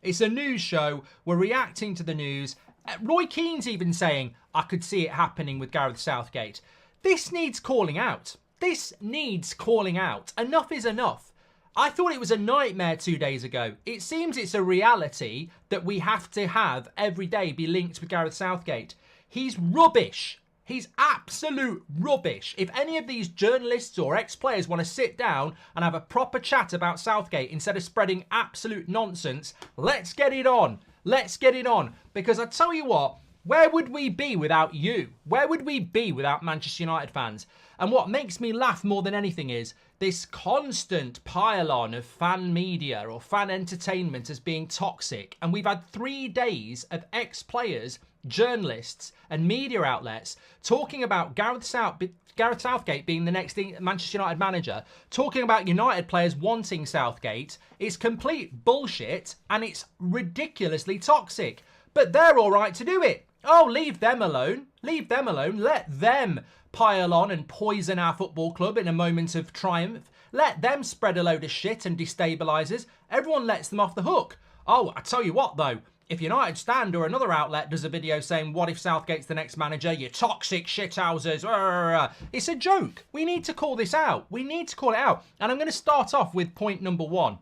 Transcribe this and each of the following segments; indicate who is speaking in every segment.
Speaker 1: It's a news show. We're reacting to the news. Roy Keane's even saying, I could see it happening with Gareth Southgate. This needs calling out. This needs calling out. Enough is enough. I thought it was a nightmare 2 days ago. It seems it's a reality that we have to have every day be linked with Gareth Southgate. He's rubbish. He's absolute rubbish. If any of these journalists or ex-players want to sit down and have a proper chat about Southgate instead of spreading absolute nonsense, let's get it on. Let's get it on. Because I tell you what, where would we be without you? Where would we be without Manchester United fans? And what makes me laugh more than anything is this constant pile-on of fan media or fan entertainment as being toxic. And we've had 3 days of ex-players, journalists and media outlets talking about Gareth Southgate being the next Manchester United manager, talking about United players wanting Southgate. It's complete bullshit and it's ridiculously toxic. But they're all right to do it. Oh, leave them alone. Leave them alone. Let them pile on and poison our football club in a moment of triumph. Let them spread a load of shit and destabilisers. Everyone lets them off the hook. Oh, I tell you what, though. If United Stand or another outlet does a video saying, what if Southgate's the next manager? You toxic shithouses. It's a joke. We need to call this out. We need to call it out. And I'm going to start off with point number 1.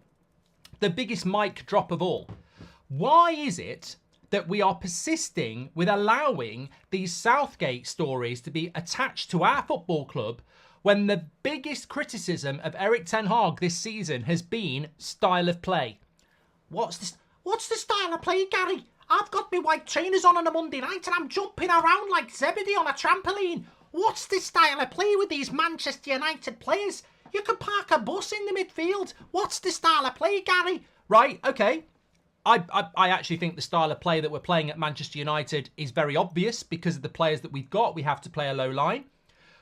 Speaker 1: The biggest mic drop of all. Why is it that we are persisting with allowing these Southgate stories to be attached to our football club when the biggest criticism of Erik ten Hag this season has been style of play? What's the style of play, Gary? I've got my white trainers on a Monday night and I'm jumping around like Zebedee on a trampoline. What's the style of play with these Manchester United players? You can park a bus in the midfield. What's the style of play, Gary? Right, okay. I actually think the style of play that we're playing at Manchester United is very obvious because of the players that we've got. We have to play a low line.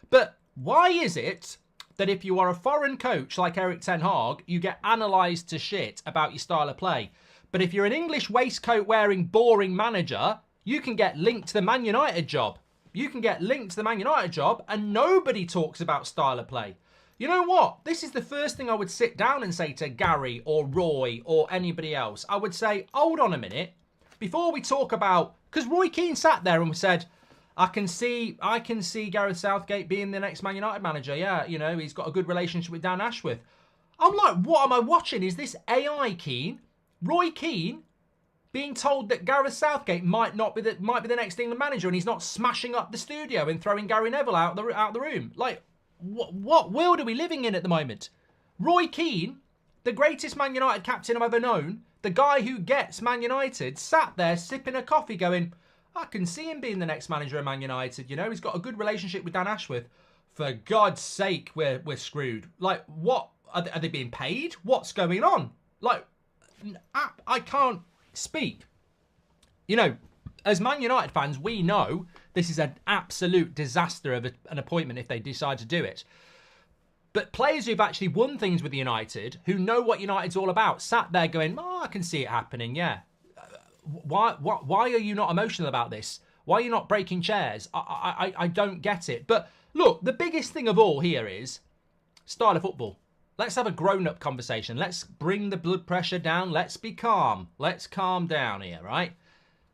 Speaker 1: But why is it that if you are a foreign coach like Erik ten Hag, you get analysed to shit about your style of play? But if you're an English waistcoat wearing boring manager, you can get linked to the Man United job. You can get linked to the Man United job and nobody talks about style of play. You know what? This is the first thing I would sit down and say to Gary or Roy or anybody else. I would say, hold on a minute. Before we talk about... Because Roy Keane sat there and said, I can see Gareth Southgate being the next Man United manager. Yeah, you know, he's got a good relationship with Dan Ashworth. I'm like, what am I watching? Is this AI Keane? Roy Keane being told that Gareth Southgate might be the next England manager and he's not smashing up the studio and throwing Gary Neville out the room. Like... What world are we living in at the moment? Roy Keane, the greatest Man United captain I've ever known, the guy who gets Man United, sat there sipping a coffee going, I can see him being the next manager of Man United. You know, he's got a good relationship with Dan Ashworth. For God's sake, we're screwed. Like, what? Are they being paid? What's going on? Like, I can't speak. You know, as Man United fans, we know this is an absolute disaster of an appointment if they decide to do it. But players who've actually won things with United, who know what United's all about, sat there going, oh, I can see it happening, yeah. Why are you not emotional about this? Why are you not breaking chairs? I don't get it. But look, the biggest thing of all here is style of football. Let's have a grown-up conversation. Let's bring the blood pressure down. Let's be calm. Let's calm down here, right?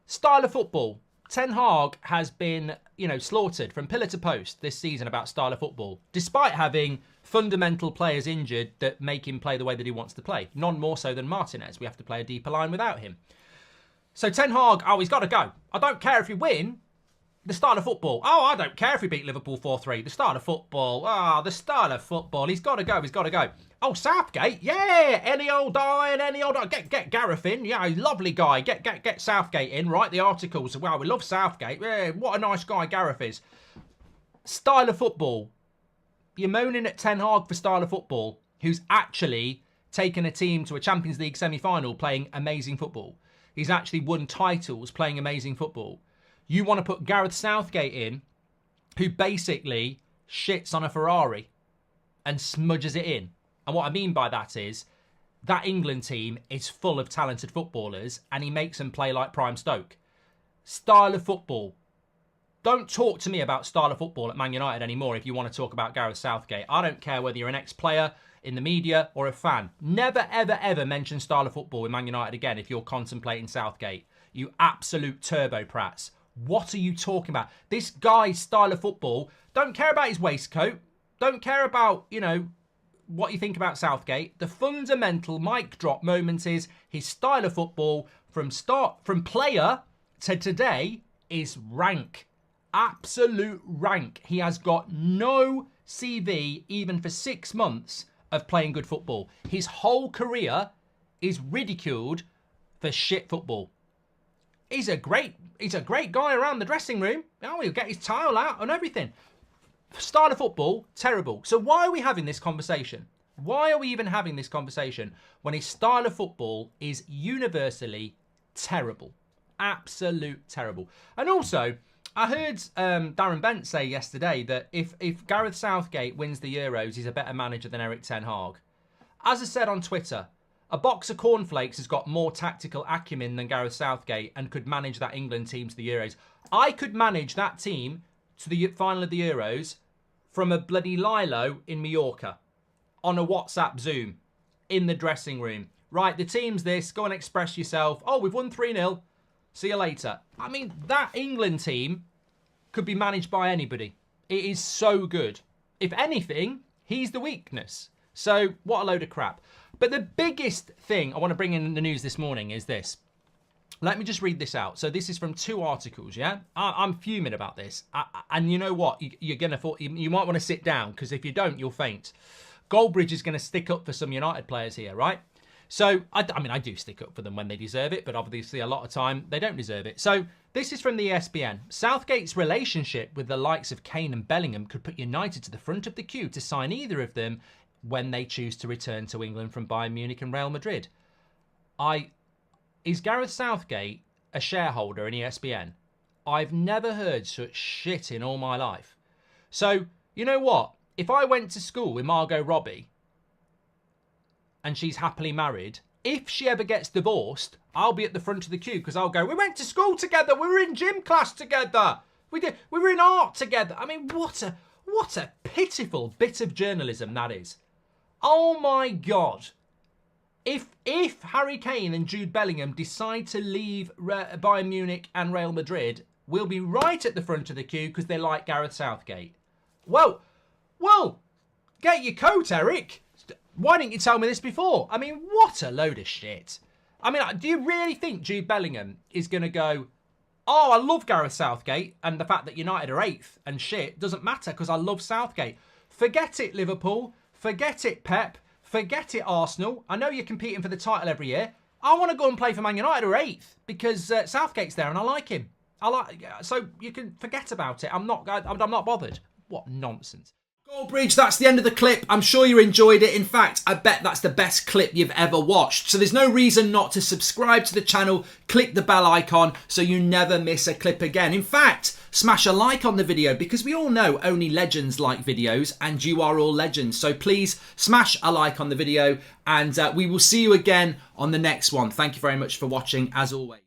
Speaker 1: Style of football. Ten Hag has been, slaughtered from pillar to post this season about style of football, despite having fundamental players injured that make him play the way that he wants to play. None more so than Martinez. We have to play a deeper line without him. So Ten Hag, he's got to go. I don't care if you win. The style of football. I don't care if we beat Liverpool 4-3. The style of football. The style of football. He's got to go. He's got to go. Oh, Southgate. Yeah. Any old iron. Get Gareth in. Yeah, lovely guy. Get Southgate in. Write the articles. Wow, we love Southgate. Yeah, what a nice guy Gareth is. Style of football. You're moaning at Ten Hag for style of football, who's actually taken a team to a Champions League semi-final playing amazing football. He's actually won titles playing amazing football. You want to put Gareth Southgate in, who basically shits on a Ferrari and smudges it in. And what I mean by that is that England team is full of talented footballers and he makes them play like Prime Stoke. Style of football. Don't talk to me about style of football at Man United anymore if you want to talk about Gareth Southgate. I don't care whether you're an ex-player, in the media or a fan. Never, ever, ever mention style of football with Man United again if you're contemplating Southgate. You absolute turbo prats. What are you talking about? This guy's style of football, don't care about his waistcoat. Don't care about, you know, what you think about Southgate. The fundamental mic drop moment is his style of football from player to today is rank. Absolute rank. He has got no CV even for 6 months of playing good football. His whole career is ridiculed for shit football. He's a great guy around the dressing room. Oh, he'll get his towel out and everything. Style of football, terrible. So why are we having this conversation? Why are we even having this conversation when his style of football is universally terrible? Absolute terrible. And also, I heard Darren Bent say yesterday that if Gareth Southgate wins the Euros, he's a better manager than Erik ten Hag. As I said on Twitter, a box of cornflakes has got more tactical acumen than Gareth Southgate and could manage that England team to the Euros. I could manage that team to the final of the Euros from a bloody Lilo in Mallorca on a WhatsApp Zoom in the dressing room. Right, the team's this. Go and express yourself. Oh, we've won 3-0. See you later. I mean, that England team could be managed by anybody. It is so good. If anything, he's the weakness. So, what a load of crap. But the biggest thing I want to bring in the news this morning is this. Let me just read this out. So this is from 2 articles, yeah? I'm fuming about this. And you know what? You might want to sit down, because if you don't, you'll faint. Goldbridge is going to stick up for some United players here, right? So, I mean, I do stick up for them when they deserve it, but obviously a lot of time they don't deserve it. So, this is from the ESPN. Southgate's relationship with the likes of Keane and Bellingham could put United to the front of the queue to sign either of them when they choose to return to England from Bayern Munich and Real Madrid. Is Gareth Southgate a shareholder in ESPN? I've never heard such shit in all my life. So, you know what? If I went to school with Margot Robbie and she's happily married, if she ever gets divorced, I'll be at the front of the queue because I'll go, we went to school together, we were in gym class together, we were in art together. I mean, what a pitiful bit of journalism that is. Oh my God. If Harry Kane and Jude Bellingham decide to leave Bayern Munich and Real Madrid, we'll be right at the front of the queue because they like Gareth Southgate. Well, get your coat, Eric. Why didn't you tell me this before? I mean, what a load of shit. I mean, do you really think Jude Bellingham is going to go, oh, I love Gareth Southgate and the fact that United are 8th and shit doesn't matter because I love Southgate? Forget it, Liverpool. Forget it, Pep. Forget it, Arsenal. I know you're competing for the title every year. I want to go and play for Man United or 8th because Southgate's there and I like him. So you can forget about it. I'm not bothered. What nonsense. Goldbridge, that's the end of the clip. I'm sure you enjoyed it. In fact, I bet that's the best clip you've ever watched. So there's no reason not to subscribe to the channel, click the bell icon so you never miss a clip again. In fact, smash a like on the video because we all know only legends like videos and you are all legends. So please smash a like on the video and we will see you again on the next one. Thank you very much for watching as always.